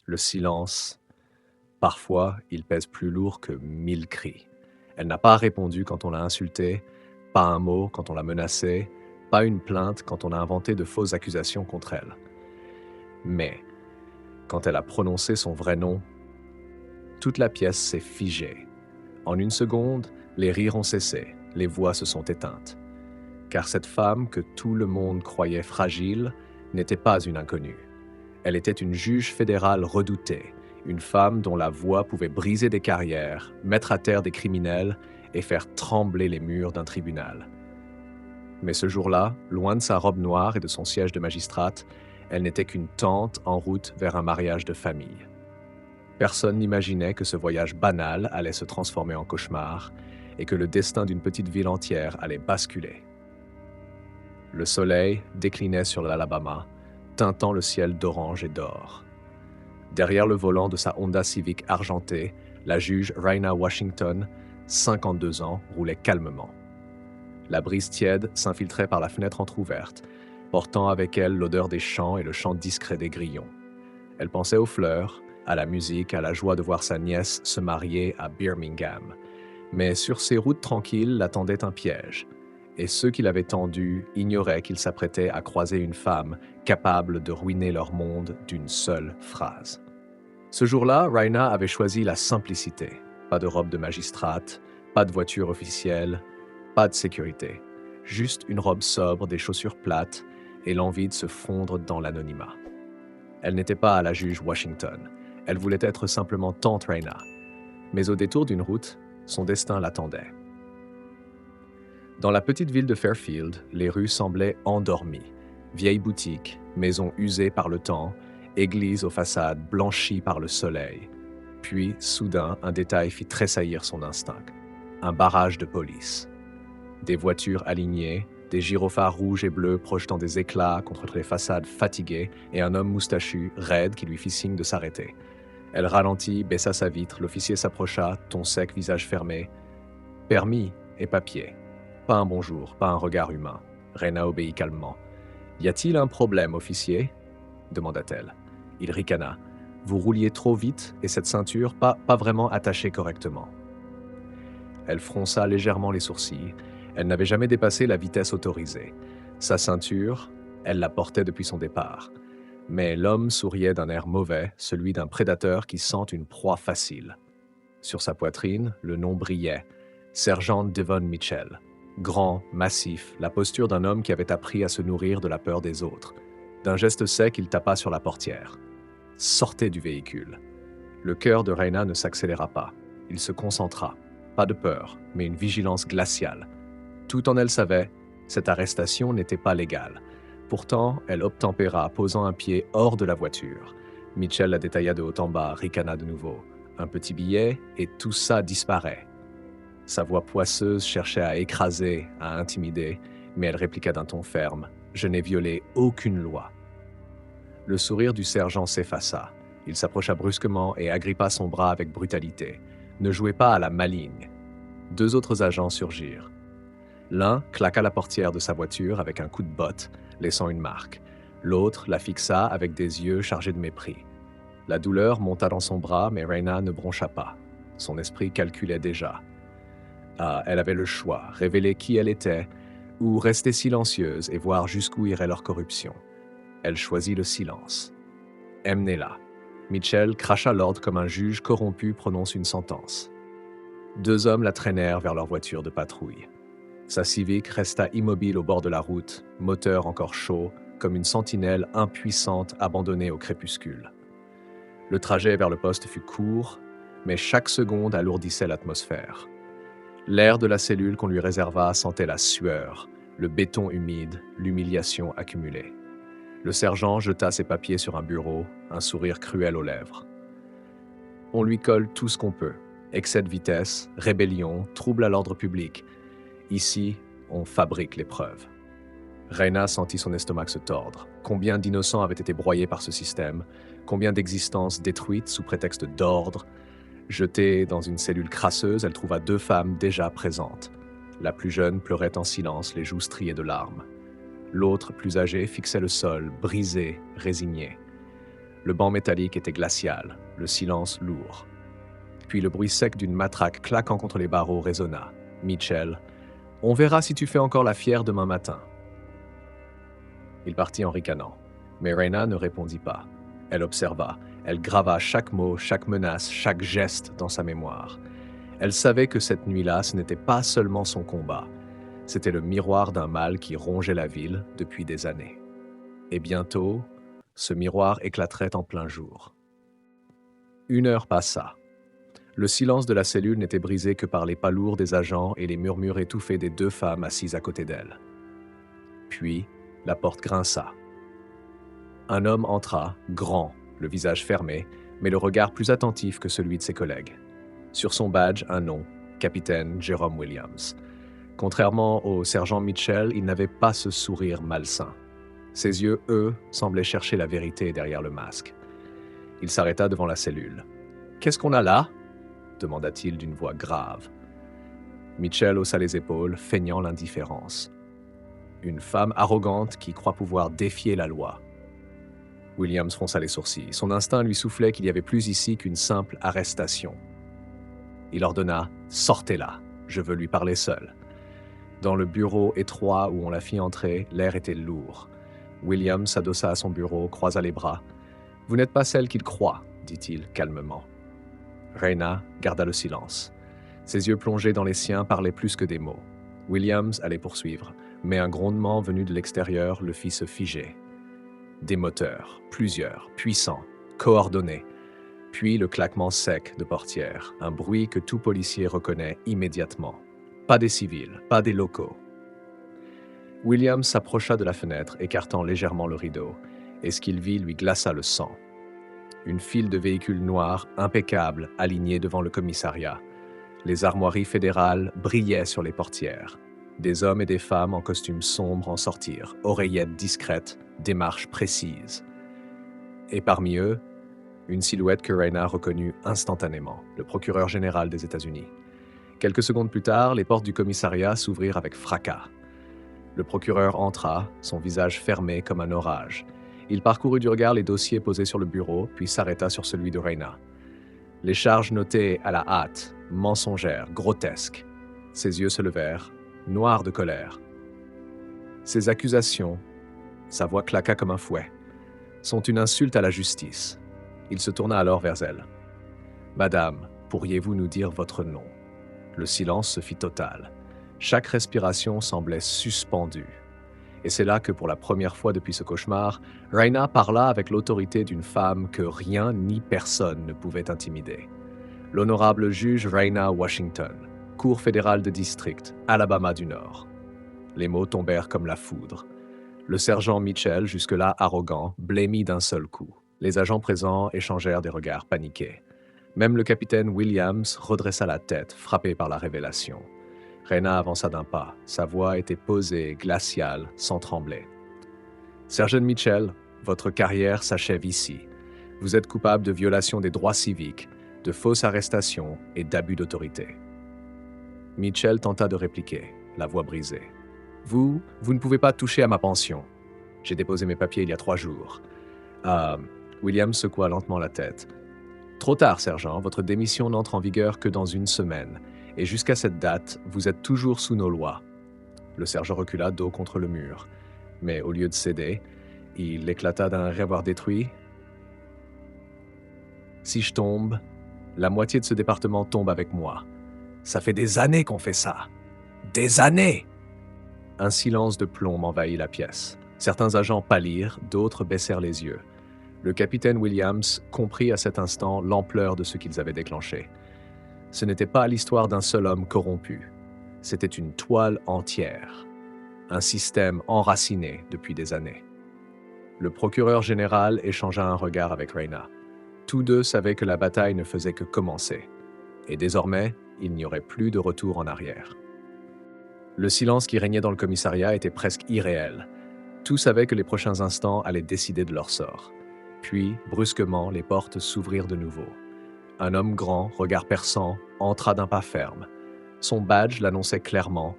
Le silence, parfois, il pèse plus lourd que 1000 cris. Elle n'a pas répondu quand on l'a insultée, pas un mot quand on l'a menacée, pas une plainte quand on a inventé de fausses accusations contre elle. Mais, quand elle a prononcé son vrai nom, toute la pièce s'est figée. En une seconde, les rires ont cessé, les voix se sont éteintes. Car cette femme que tout le monde croyait fragile n'était pas une inconnue. Elle était une juge fédérale redoutée, une femme dont la voix pouvait briser des carrières, mettre à terre des criminels et faire trembler les murs d'un tribunal. Mais ce jour-là, loin de sa robe noire et de son siège de magistrate, elle n'était qu'une tante en route vers un mariage de famille. Personne n'imaginait que ce voyage banal allait se transformer en cauchemar et que le destin d'une petite ville entière allait basculer. Le soleil déclinait sur l'Alabama, teintant le ciel d'orange et d'or. Derrière le volant de sa Honda Civic argentée, la juge Raina Washington, 52 ans, roulait calmement. La brise tiède s'infiltrait par la fenêtre entr'ouverte, portant avec elle l'odeur des champs et le chant discret des grillons. Elle pensait aux fleurs, à la musique, à la joie de voir sa nièce se marier à Birmingham. Mais sur ces routes tranquilles l'attendait un piège, et ceux qui l'avaient tendu ignoraient qu'il s'apprêtait à croiser une femme capable de ruiner leur monde d'une seule phrase. Ce jour-là, Raina avait choisi la simplicité. Pas de robe de magistrate, pas de voiture officielle, pas de sécurité. Juste une robe sobre, des chaussures plates et l'envie de se fondre dans l'anonymat. Elle n'était pas à la juge Washington. Elle voulait être simplement tante Raina. Mais au détour d'une route, son destin l'attendait. Dans la petite ville de Fairfield, les rues semblaient endormies. Vieilles boutiques, maisons usées par le temps, églises aux façades blanchies par le soleil. Puis, soudain, un détail fit tressaillir son instinct. Un barrage de police. Des voitures alignées, des gyrophares rouges et bleus projetant des éclats contre les façades fatiguées et un homme moustachu, raide, qui lui fit signe de s'arrêter. Elle ralentit, baissa sa vitre, l'officier s'approcha, ton sec, visage fermé. Permis et papier. Pas un bonjour, pas un regard humain. Raina obéit calmement. « Y a-t-il un problème, officier ?» demanda-t-elle. Il ricana. « Vous rouliez trop vite et cette ceinture pas vraiment attachée correctement. » Elle fronça légèrement les sourcils. Elle n'avait jamais dépassé la vitesse autorisée. Sa ceinture, elle la portait depuis son départ. Mais l'homme souriait d'un air mauvais, celui d'un prédateur qui sent une proie facile. Sur sa poitrine, le nom brillait. Sergent Devon Mitchell. Grand, massif, la posture d'un homme qui avait appris à se nourrir de la peur des autres. D'un geste sec, il tapa sur la portière. Sortez du véhicule. Le cœur de Raina ne s'accéléra pas. Il se concentra. Pas de peur, mais une vigilance glaciale. Tout en elle savait, cette arrestation n'était pas légale. Pourtant, elle obtempéra, posant un pied hors de la voiture. Mitchell la détailla de haut en bas, ricana de nouveau. Un petit billet, et tout ça disparaît. Sa voix poisseuse cherchait à écraser, à intimider, mais elle répliqua d'un ton ferme. « Je n'ai violé aucune loi. » Le sourire du sergent s'effaça. Il s'approcha brusquement et agrippa son bras avec brutalité. Ne jouez pas à la maligne. Deux autres agents surgirent. L'un claqua la portière de sa voiture avec un coup de botte, laissant une marque. L'autre la fixa avec des yeux chargés de mépris. La douleur monta dans son bras, mais Raina ne broncha pas. Son esprit calculait déjà. Elle avait le choix, révéler qui elle était, ou rester silencieuse et voir jusqu'où irait leur corruption. Elle choisit le silence. Emmenez-la. Mitchell cracha l'ordre comme un juge corrompu prononce une sentence. Deux hommes la traînèrent vers leur voiture de patrouille. Sa Civic resta immobile au bord de la route, moteur encore chaud, comme une sentinelle impuissante abandonnée au crépuscule. Le trajet vers le poste fut court, mais chaque seconde alourdissait l'atmosphère. L'air de la cellule qu'on lui réserva sentait la sueur, le béton humide, l'humiliation accumulée. Le sergent jeta ses papiers sur un bureau, un sourire cruel aux lèvres. On lui colle tout ce qu'on peut. Excès de vitesse, rébellion, trouble à l'ordre public. Ici, on fabrique les preuves. Raina sentit son estomac se tordre. Combien d'innocents avaient été broyés par ce système? Combien d'existences détruites sous prétexte d'ordre? Jetée dans une cellule crasseuse, elle trouva deux femmes déjà présentes. La plus jeune pleurait en silence, les joues striées de larmes. L'autre, plus âgée, fixait le sol, brisée, résignée. Le banc métallique était glacial, le silence lourd. Puis le bruit sec d'une matraque claquant contre les barreaux résonna. Mitchell, on verra si tu fais encore la fière demain matin. Il partit en ricanant. Mais Reyna ne répondit pas. Elle observa. Elle grava chaque mot, chaque menace, chaque geste dans sa mémoire. Elle savait que cette nuit-là, ce n'était pas seulement son combat. C'était le miroir d'un mal qui rongeait la ville depuis des années. Et bientôt, ce miroir éclaterait en plein jour. 1 heure passa. Le silence de la cellule n'était brisé que par les pas lourds des agents et les murmures étouffés des 2 femmes assises à côté d'elle. Puis, la porte grinça. Un homme entra, grand, le visage fermé, mais le regard plus attentif que celui de ses collègues. Sur son badge, un nom, Capitaine Jerome Williams. Contrairement au sergent Mitchell, il n'avait pas ce sourire malsain. Ses yeux, eux, semblaient chercher la vérité derrière le masque. Il s'arrêta devant la cellule. « Qu'est-ce qu'on a là ?» demanda-t-il d'une voix grave. Mitchell haussa les épaules, feignant l'indifférence. « Une femme arrogante qui croit pouvoir défier la loi. » Williams fronça les sourcils. Son instinct lui soufflait qu'il y avait plus ici qu'une simple arrestation. Il ordonna « Sortez-la, je veux lui parler seul. » Dans le bureau étroit où on la fit entrer, l'air était lourd. Williams s'adossa à son bureau, croisa les bras. « Vous n'êtes pas celle qu'il croit, » dit-il calmement. Reyna garda le silence. Ses yeux plongés dans les siens parlaient plus que des mots. Williams allait poursuivre, mais un grondement venu de l'extérieur le fit se figer. Des moteurs, plusieurs, puissants, coordonnés. Puis le claquement sec de portières, un bruit que tout policier reconnaît immédiatement. Pas des civils, pas des locaux. Williams s'approcha de la fenêtre, écartant légèrement le rideau, et ce qu'il vit lui glaça le sang. Une file de véhicules noirs, impeccables, alignés devant le commissariat. Les armoiries fédérales brillaient sur les portières. Des hommes et des femmes en costumes sombres en sortirent, oreillettes discrètes, démarches précises. Et parmi eux, une silhouette que Reyna reconnut instantanément, le procureur général des États-Unis. Quelques secondes plus tard, les portes du commissariat s'ouvrirent avec fracas. Le procureur entra, son visage fermé comme un orage. Il parcourut du regard les dossiers posés sur le bureau, puis s'arrêta sur celui de Reyna. Les charges notées à la hâte, mensongères, grotesques. Ses yeux se levèrent, noirs de colère. Ces accusations, sa voix claqua comme un fouet, sont une insulte à la justice. Il se tourna alors vers elle. « Madame, pourriez-vous nous dire votre nom ?» Le silence se fit total. Chaque respiration semblait suspendue. Et c'est là que, pour la première fois depuis ce cauchemar, Reyna parla avec l'autorité d'une femme que rien ni personne ne pouvait intimider. L'honorable juge Reyna Washington, Cour fédérale de district, Alabama du Nord. Les mots tombèrent comme la foudre. Le sergent Mitchell, jusque-là arrogant, blêmit d'un seul coup. Les agents présents échangèrent des regards paniqués. Même le capitaine Williams redressa la tête, frappé par la révélation. Reyna avança d'un pas. Sa voix était posée, glaciale, sans trembler. « Sergent Mitchell, votre carrière s'achève ici. Vous êtes coupable de violation des droits civiques, de fausses arrestations et d'abus d'autorité. » Mitchell tenta de répliquer, la voix brisée. « Vous ne pouvez pas toucher à ma pension. J'ai déposé mes papiers il y a 3 jours. » Williams secoua lentement la tête. « Trop tard, sergent, votre démission n'entre en vigueur que dans 1 semaine. Et jusqu'à cette date, vous êtes toujours sous nos lois. » Le sergent recula dos contre le mur. Mais au lieu de céder, il éclata d'un rire à voir détruit. « Si je tombe, la moitié de ce département tombe avec moi. Ça fait des années qu'on fait ça. Des années !» Un silence de plomb envahit la pièce. Certains agents pâlirent, d'autres baissèrent les yeux. Le capitaine Williams comprit à cet instant l'ampleur de ce qu'ils avaient déclenché. Ce n'était pas l'histoire d'un seul homme corrompu. C'était une toile entière. Un système enraciné depuis des années. Le procureur général échangea un regard avec Reyna. Tous deux savaient que la bataille ne faisait que commencer. Et désormais, il n'y aurait plus de retour en arrière. Le silence qui régnait dans le commissariat était presque irréel. Tous savaient que les prochains instants allaient décider de leur sort. Puis, brusquement, les portes s'ouvrirent de nouveau. Un homme grand, regard perçant, entra d'un pas ferme. Son badge l'annonçait clairement.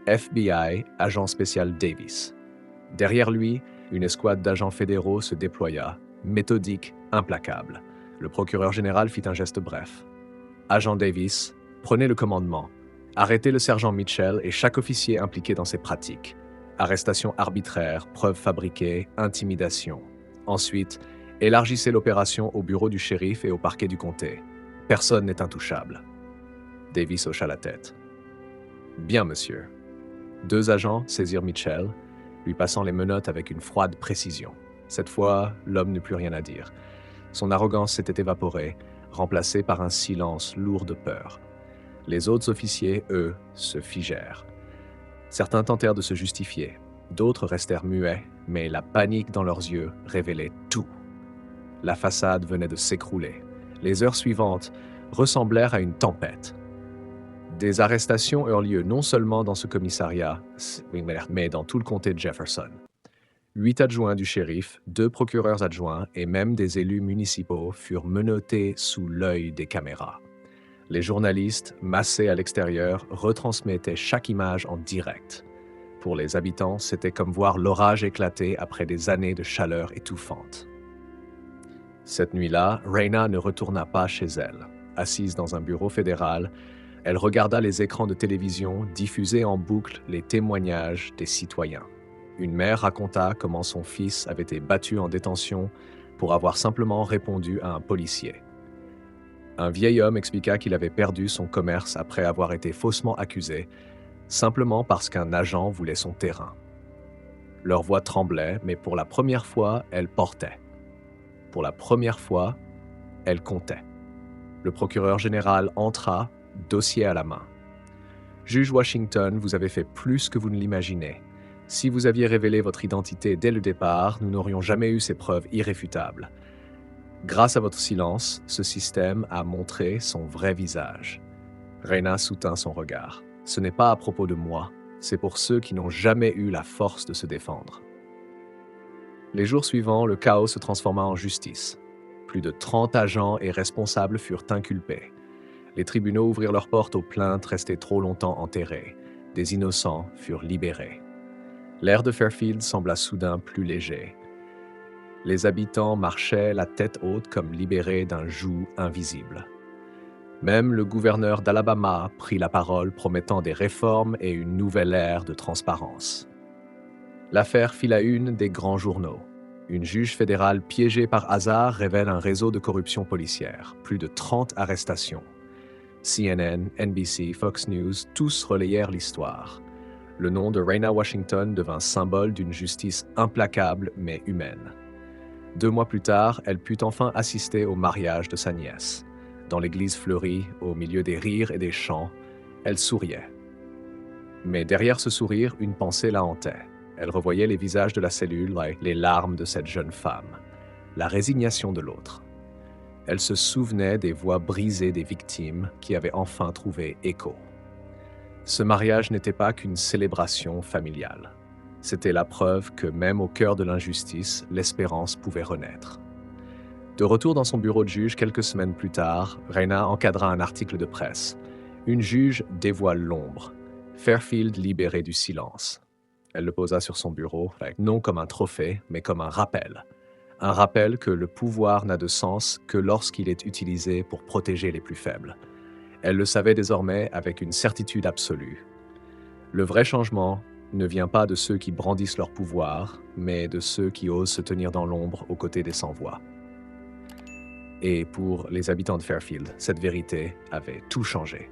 FBI, agent spécial Davis. Derrière lui, une escouade d'agents fédéraux se déploya, méthodique, implacable. Le procureur général fit un geste bref. Agent Davis, prenez le commandement. Arrêtez le sergent Mitchell et chaque officier impliqué dans ces pratiques. Arrestation arbitraire, preuves fabriquées, intimidation. Ensuite, élargissez l'opération au bureau du shérif et au parquet du comté. Personne n'est intouchable. Davis hocha la tête. Bien, monsieur. 2 agents saisirent Mitchell, lui passant les menottes avec une froide précision. Cette fois, l'homme n'eut plus rien à dire. Son arrogance s'était évaporée, remplacée par un silence lourd de peur. Les autres officiers, eux, se figèrent. Certains tentèrent de se justifier, d'autres restèrent muets, mais la panique dans leurs yeux révélait tout. La façade venait de s'écrouler. Les heures suivantes ressemblèrent à une tempête. Des arrestations eurent lieu non seulement dans ce commissariat, mais dans tout le comté de Jefferson. 8 adjoints du shérif, 2 procureurs adjoints et même des élus municipaux furent menottés sous l'œil des caméras. Les journalistes, massés à l'extérieur, retransmettaient chaque image en direct. Pour les habitants, c'était comme voir l'orage éclater après des années de chaleur étouffante. Cette nuit-là, Rayna ne retourna pas chez elle. Assise dans un bureau fédéral, elle regarda les écrans de télévision diffuser en boucle les témoignages des citoyens. Une mère raconta comment son fils avait été battu en détention pour avoir simplement répondu à un policier. Un vieil homme expliqua qu'il avait perdu son commerce après avoir été faussement accusé, simplement parce qu'un agent voulait son terrain. Leur voix tremblait, mais pour la première fois, elle portait. Pour la première fois, elle comptait. Le procureur général entra, dossier à la main. « Juge Washington, vous avez fait plus que vous ne l'imaginez. Si vous aviez révélé votre identité dès le départ, nous n'aurions jamais eu ces preuves irréfutables. Grâce à votre silence, ce système a montré son vrai visage. » Rayna soutint son regard. « Ce n'est pas à propos de moi, c'est pour ceux qui n'ont jamais eu la force de se défendre. » Les jours suivants, le chaos se transforma en justice. Plus de 30 agents et responsables furent inculpés. Les tribunaux ouvrirent leurs portes aux plaintes restées trop longtemps enterrées. Des innocents furent libérés. L'air de Fairfield sembla soudain plus léger. Les habitants marchaient la tête haute comme libérés d'un joug invisible. Même le gouverneur d'Alabama prit la parole promettant des réformes et une nouvelle ère de transparence. L'affaire fit la une des grands journaux. Une juge fédérale piégée par hasard révèle un réseau de corruption policière. Plus de 30 arrestations. CNN, NBC, Fox News, tous relayèrent l'histoire. Le nom de Rayna Washington devint symbole d'une justice implacable mais humaine. 2 mois plus tard, elle put enfin assister au mariage de sa nièce. Dans l'église fleurie, au milieu des rires et des chants, elle souriait. Mais derrière ce sourire, une pensée la hantait. Elle revoyait les visages de la cellule, les larmes de cette jeune femme, la résignation de l'autre. Elle se souvenait des voix brisées des victimes qui avaient enfin trouvé écho. Ce mariage n'était pas qu'une célébration familiale. C'était la preuve que même au cœur de l'injustice, l'espérance pouvait renaître. De retour dans son bureau de juge quelques semaines plus tard, Rayna encadra un article de presse. Une juge dévoile l'ombre. Fairfield libéré du silence. Elle le posa sur son bureau, non comme un trophée, mais comme un rappel. Un rappel que le pouvoir n'a de sens que lorsqu'il est utilisé pour protéger les plus faibles. Elle le savait désormais avec une certitude absolue. Le vrai changement ne vient pas de ceux qui brandissent leur pouvoir, mais de ceux qui osent se tenir dans l'ombre aux côtés des sans-voix. Et pour les habitants de Fairfield, cette vérité avait tout changé.